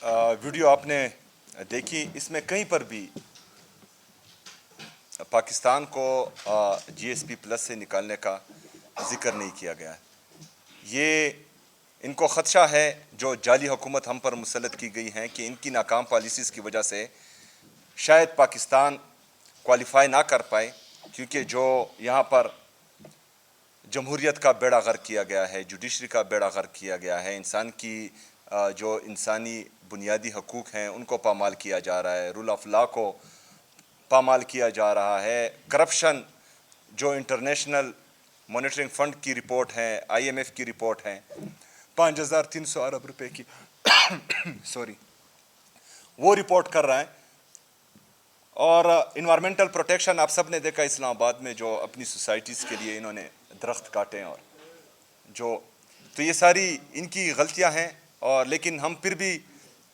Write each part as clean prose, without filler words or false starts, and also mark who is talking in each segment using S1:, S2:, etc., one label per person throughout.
S1: Video آپ نے دیکھی، اس میں کہیں پر بھی پاکستان کو جی ایس پی پلس سے نکالنے کا ذکر نہیں کیا گیا ہے۔ یہ ان کو خدشہ ہے جو جعلی حکومت ہم پر مسلط کی گئی ہیں کہ ان کی ناکام پالیسیز کی وجہ سے شاید پاکستان کوالیفائی نہ کر پائے، کیونکہ جو یہاں پر جمہوریت کا بیڑا غرق کیا گیا ہے، جوڈیشری کا بیڑا غرق کیا گیا ہے، انسان کی جو انسانی بنیادی حقوق ہیں ان کو پامال کیا جا رہا ہے، رول آف لا کو پامال کیا جا رہا ہے، کرپشن جو انٹرنیشنل مانیٹرنگ فنڈ کی رپورٹ ہے، آئی ایم ایف کی رپورٹ ہے، 5300 ارب روپے کی وہ رپورٹ کر رہا ہے۔ اور انوائرمنٹل پروٹیکشن آپ سب نے دیکھا اسلام آباد میں جو اپنی سوسائٹیز کے لیے انہوں نے درخت کاٹے، اور تو یہ ساری ان کی غلطیاں ہیں، اور لیکن ہم پھر بھی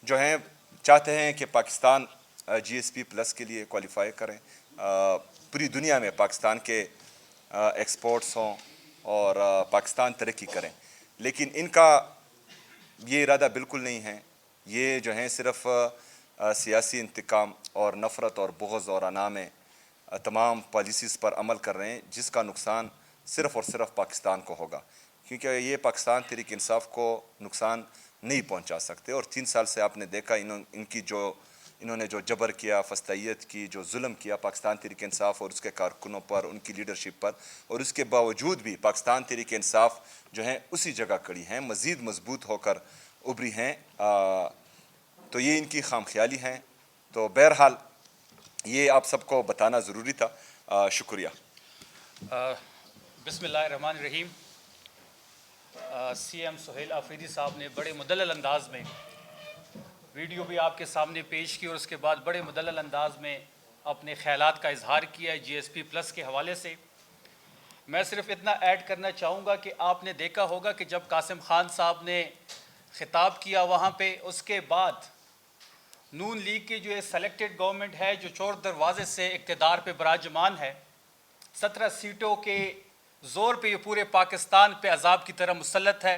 S1: جو ہیں چاہتے ہیں کہ پاکستان جی ایس پی پلس کے لیے کوالیفائی کریں، پوری دنیا میں پاکستان کے ایکسپورٹس ہوں اور پاکستان ترقی کریں، لیکن ان کا یہ ارادہ بالکل نہیں ہے۔ یہ جو ہیں صرف سیاسی انتقام اور نفرت اور بغض اور انا میں تمام پالیسیز پر عمل کر رہے ہیں، جس کا نقصان صرف اور صرف پاکستان کو ہوگا، کیونکہ یہ پاکستان تحریک انصاف کو نقصان نہیں پہنچا سکتے۔ اور 3 سال سے آپ نے دیکھا انہوں نے جو جبر کیا، فسطائیت کی، جو ظلم کیا پاکستان تحریک انصاف اور اس کے کارکنوں پر، ان کی لیڈرشپ پر، اور اس کے باوجود بھی پاکستان تحریک انصاف جو ہیں اسی جگہ کڑی ہیں، مزید مضبوط ہو کر ابھری ہیں۔ تو یہ ان کی خام خیالی ہیں۔ تو بہرحال یہ آپ سب کو بتانا ضروری تھا۔ شکریہ۔
S2: بسم اللہ الرحمن الرحیم۔ سی ایم سہیل آفریدی صاحب نے بڑے مدلل انداز میں ویڈیو بھی آپ کے سامنے پیش کی، اور اس کے بعد بڑے مدلل انداز میں اپنے خیالات کا اظہار کیا ہے جی ایس پی پلس کے حوالے سے۔ میں صرف اتنا ایڈ کرنا چاہوں گا کہ آپ نے دیکھا ہوگا کہ جب قاسم خان صاحب نے خطاب کیا وہاں پہ، اس کے بعد نون لیگ کی جو سلیکٹڈ گورنمنٹ ہے، جو چور دروازے سے اقتدار پہ براجمان ہے، 17 سیٹوں کے زور پہ یہ پورے پاکستان پہ عذاب کی طرح مسلط ہے۔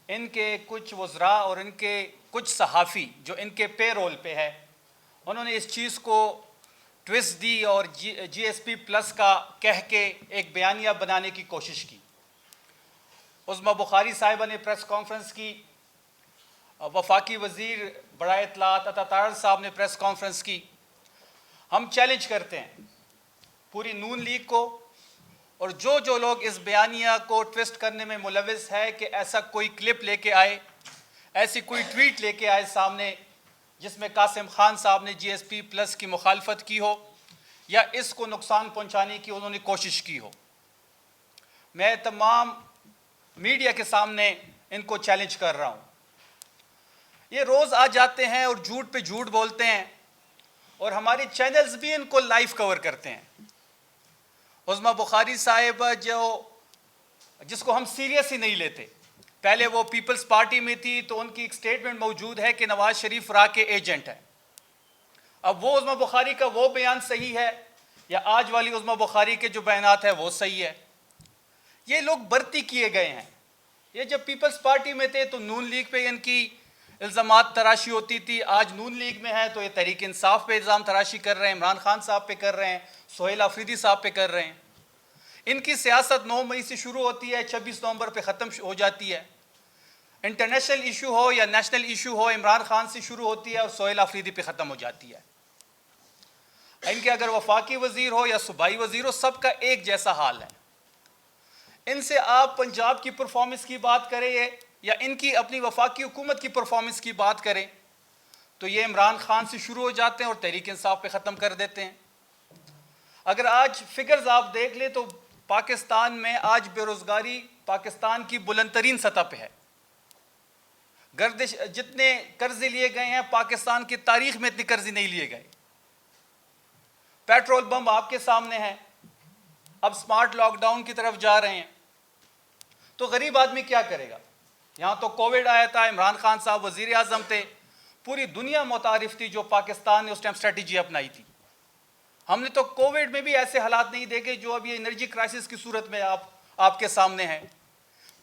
S2: ان کے کچھ وزراء اور ان کے کچھ صحافی جو ان کے پے رول پہ ہے، انہوں نے اس چیز کو ٹویسٹ دی اور جی ایس پی پلس کا کہہ کے ایک بیانیہ بنانے کی کوشش کی۔ عظمیٰ بخاری صاحبہ نے پریس کانفرنس کی، وفاقی وزیر برائے اطلاعات عطا طاہر صاحب نے پریس کانفرنس کی۔ ہم چیلنج کرتے ہیں پوری نون لیگ کو، اور جو لوگ اس بیانیہ کو ٹویسٹ کرنے میں ملوث ہے، کہ ایسا کوئی کلپ لے کے آئے، ایسی کوئی ٹویٹ لے کے آئے سامنے جس میں قاسم خان صاحب نے جی ایس پی پلس کی مخالفت کی ہو یا اس کو نقصان پہنچانے کی انہوں نے کوشش کی ہو۔ میں تمام میڈیا کے سامنے ان کو چیلنج کر رہا ہوں۔ یہ روز آ جاتے ہیں اور جھوٹ پہ جھوٹ بولتے ہیں، اور ہمارے چینلز بھی ان کو لائیو کور کرتے ہیں۔ عظمیٰ بخاری صاحب جس کو ہم سیریس ہی نہیں لیتے، پہلے وہ پیپلز پارٹی میں تھی تو ان کی ایک سٹیٹمنٹ موجود ہے کہ نواز شریف را کے ایجنٹ ہے۔ اب وہ عظمیٰ بخاری کا وہ بیان صحیح ہے یا آج والی عظمیٰ بخاری کے جو بیانات ہیں وہ صحیح ہے؟ یہ لوگ برتی کیے گئے ہیں۔ یہ جب پیپلز پارٹی میں تھے تو نون لیگ پہ ان کی الزامات تراشی ہوتی تھی، آج نون لیگ میں ہے تو یہ تحریک انصاف پہ الزام تراشی کر رہے ہیں، عمران خان صاحب پہ کر رہے ہیں، سہیل آفریدی صاحب پہ کر رہے ہیں۔ ان کی سیاست 9 مئی سے شروع ہوتی ہے، 26 نومبر پہ ختم ہو جاتی ہے۔ انٹرنیشنل ایشو ہو یا نیشنل ایشو ہو، عمران خان سے شروع ہوتی ہے اور سہیل آفریدی پہ ختم ہو جاتی ہے۔ ان کے اگر وفاقی وزیر ہو یا صوبائی وزیر ہو، سب کا ایک جیسا حال ہے۔ ان سے آپ پنجاب کی پرفارمنس کی بات کریں یا ان کی اپنی وفاقی حکومت کی پرفارمنس کی بات کریں تو یہ عمران خان سے شروع ہو جاتے ہیں اور تحریک انصاف پہ ختم کر دیتے ہیں۔ اگر آج فگرز آپ دیکھ لیں تو پاکستان میں آج بے روزگاری پاکستان کی بلند ترین سطح پہ ہے۔ گردش جتنے قرضے لیے گئے ہیں پاکستان کی تاریخ میں اتنے قرضے نہیں لیے گئے۔ پیٹرول بم آپ کے سامنے ہیں، اب سمارٹ لاک ڈاؤن کی طرف جا رہے ہیں، تو غریب آدمی کیا کرے گا؟ یہاں تو کووڈ آیا تھا، عمران خان صاحب وزیر اعظم تھے، پوری دنیا متعارف تھی جو پاکستان نے اس ٹائم اسٹریٹجی اپنائی تھی۔ ہم نے تو کووڈ میں بھی ایسے حالات نہیں دیکھے جو اب یہ انرجی کرائسس کی صورت میں آپ کے سامنے ہیں۔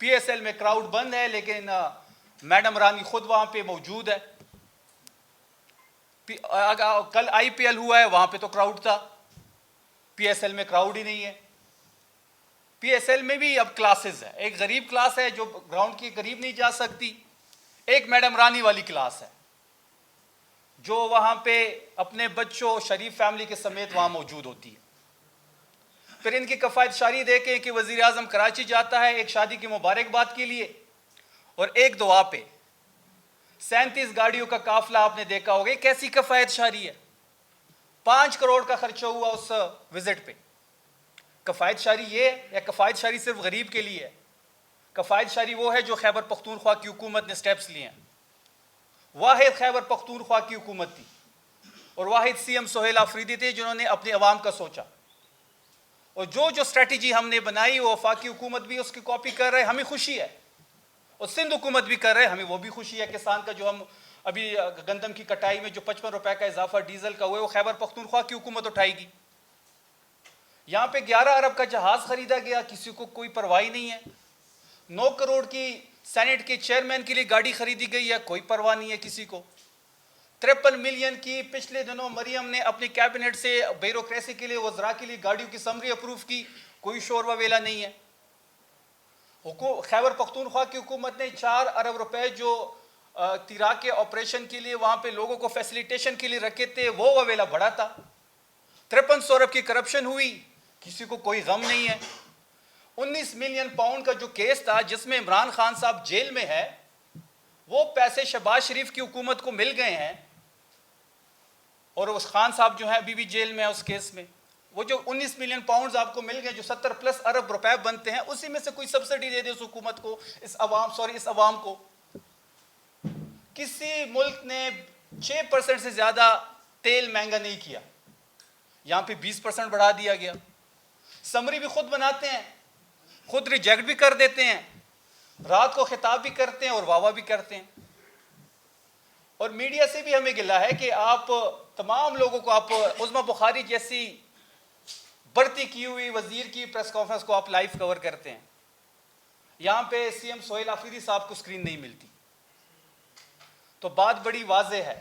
S2: پی ایس ایل میں کراؤڈ بند ہے لیکن میڈم رانی خود وہاں پہ موجود ہے. کل آئی پی ایل ہوا ہے, وہاں پہ تو کراؤڈ تھا, پی ایس ایل میں کراؤڈ ہی نہیں ہے. پی ایس ایل میں بھی اب کلاسز ہے, ایک غریب کلاس ہے جو گراؤنڈ کے قریب نہیں جا سکتی, ایک میڈم رانی والی کلاس ہے جو وہاں پہ اپنے بچوں شریف فیملی کے سمیت وہاں موجود ہوتی ہے. پھر ان کی کفایت شاری دیکھیں کہ وزیر اعظم کراچی جاتا ہے ایک شادی کی مبارکباد کے لیے, اور ایک دعا پہ 37 گاڑیوں کا قافلہ آپ نے دیکھا ہوگا. کیسی کفایت شاری ہے؟ 5 کروڑ کا خرچہ ہوا اس وزٹ پہ. کفایت شاری یہ ہے یا کفایت شاری صرف غریب کے لیے ہے؟ کفایت شاری وہ ہے جو خیبر پختونخوا کی حکومت نے سٹیپس لیے ہیں. واحد خیبر پختونخوا کی حکومت تھی اور واحد سی ایم سہیل آفریدی تھے جنہوں نے اپنے عوام کا سوچا, اور جو اسٹریٹجی ہم نے بنائی وہ وفاقی حکومت بھی اس کی کاپی کر رہے, ہمیں خوشی ہے, اور سندھ حکومت بھی کر رہے, ہمیں وہ بھی خوشی ہے. کسان کا جو ہم ابھی گندم کی کٹائی میں جو 55 روپے کا اضافہ ڈیزل کا ہوا ہے وہ خیبر پختونخوا کی حکومت اٹھائے گی. یہاں پہ 11 ارب کا جہاز خریدا گیا, کسی کو کوئی پرواہ نہیں ہے. 9 کروڑ کی سینٹ کے چیئرمین کے لیے گاڑی خریدی گئی ہے, کوئی پرواہ نہیں ہے کسی کو. 53 ملین کی پچھلے دنوں مریم نے اپنی کیبنٹ سے بیوروکریسی کے لیے وزراء کے لیے گاڑیوں کی سمری اپروو کی, کوئی شور و ویلا نہیں ہے. خیبر پختونخوا کی حکومت نے 4 ارب روپے جو تیراک کے آپریشن کے لیے وہاں پہ لوگوں کو فیسیلیٹیشن کے لیے رکھے تھے وہ وویلا بڑھا تھا. 5300 ارب کی کرپشن ہوئی, کسی کو کوئی غم نہیں ہے. 19 ملین پاؤنڈ کا جو کیس تھا جس میں عمران خان صاحب جیل میں ہے, وہ پیسے شہباز شریف کی حکومت کو مل گئے ہیں, اور اس خان صاحب جو ہے ابھی بھی جیل میں ہے اس کیس میں. وہ جو 19 ملین پاؤنڈز آپ کو مل گئے جو 70+ ارب روپے بنتے ہیں, اسی میں سے کوئی سبسڈی دے دے اس حکومت کو, اس عوام کو. کسی ملک نے 6% سے زیادہ تیل مہنگا نہیں کیا, یہاں پہ 20% بڑھا دیا گیا. سمری بھی خود بناتے ہیں, خود ریجیکٹ بھی کر دیتے ہیں, رات کو خطاب بھی کرتے ہیں اور واہ واہ بھی کرتے ہیں. اور میڈیا سے بھی ہمیں گلہ ہے کہ آپ تمام لوگوں کو, آپ عظما بخاری جیسی بڑھتی کی ہوئی وزیر کی پریس کانفرنس کو آپ لائیو کور کرتے ہیں. یہاں پہ سی ایم سہیل آفریدی صاحب کو سکرین نہیں ملتی. تو بات بڑی واضح ہے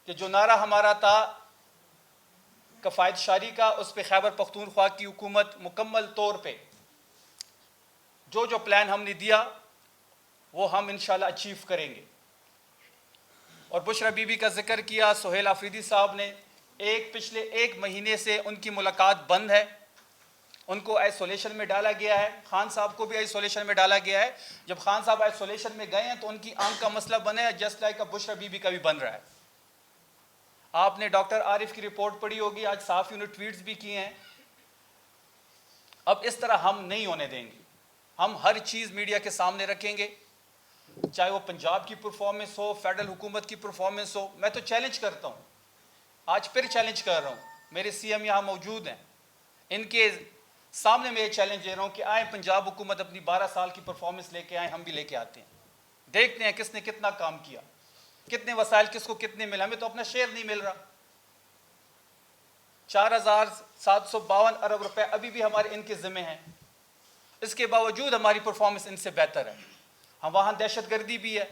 S2: کہ جو نعرہ ہمارا تھا کفایت شاری کا, اس پہ خیبر پختونخوا کی حکومت مکمل طور پہ جو پلان ہم نے دیا وہ ہم انشاءاللہ اچیو کریں گے. اور بشرا بی بی کا ذکر کیا سہیل آفریدی صاحب نے, پچھلے 1 مہینے سے ان کی ملاقات بند ہے, ان کو آئسولیشن میں ڈالا گیا ہے. خان صاحب کو بھی آئسولیشن میں ڈالا گیا ہے. جب خان صاحب آئسولیشن میں گئے ہیں تو ان کی آنکھ کا مسئلہ بنا ہے, just like Bushra be be کا بھی بن رہا ہے. آپ نے ڈاکٹر عارف کی رپورٹ پڑھی ہوگی, آج صحافیوں نے ٹویٹس بھی کیے ہیں. اب اس طرح ہم نہیں ہونے دیں گے, ہم ہر چیز میڈیا کے سامنے رکھیں گے, چاہے وہ پنجاب کی پرفارمنس ہو, فیڈرل حکومت کی پرفارمنس ہو. میں تو چیلنج کرتا ہوں, آج پھر چیلنج کر رہا ہوں, میرے سی ایم یہاں موجود ہیں, ان کے سامنے میں یہ چیلنج دے رہا ہوں کہ آئیں پنجاب حکومت اپنی 12 سال کی پرفارمنس لے کے آئیں, ہم بھی لے کے آتے ہیں, دیکھتے ہیں کس نے کتنا کام کیا, کتنے وسائل کس کو کتنے ملا. ہمیں تو اپنا شیئر نہیں مل رہا. 4752 ارب روپے ابھی بھی ہمارے ان کے ذمہ ہیں, اس کے باوجود ہماری پرفارمنس ان سے بہتر ہے. ہم وہاں دہشت گردی بھی ہے,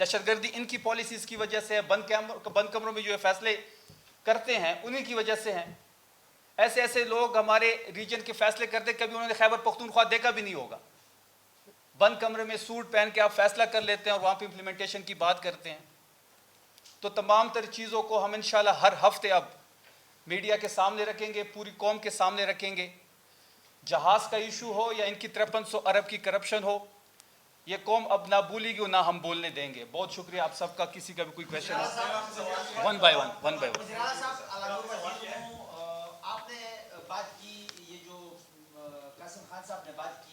S2: دہشت گردی ان کی پالیسیز کی وجہ سے ہے, بند کمروں میں جو فیصلے کرتے ہیں انہی کی وجہ سے ہیں. ایسے لوگ ہمارے ریجن کے فیصلے کرتے, کبھی انہوں نے خیبر پختونخوا دیکھا بھی نہیں ہوگا. بند کمرے میں سوٹ پہن کے آپ فیصلہ کر لیتے ہیں اور وہاں پہ امپلیمنٹیشن کی بات کرتے ہیں. تو تمام تر چیزوں کو ہم انشاءاللہ ہر ہفتے اب میڈیا کے سامنے رکھیں گے, پوری قوم کے سامنے رکھیں گے. جہاز کا ایشو ہو یا ان کی 5300 ارب کی کرپشن ہو, یہ قوم اب نہ بھولے گی اور نہ ہم بولنے دیں گے. بہت شکریہ آپ سب کا. کسی کا بھی کوئی question who, one by one.
S3: آپ نے بات کی, یہ جو قاسم خان صاحب نے بات کی ہے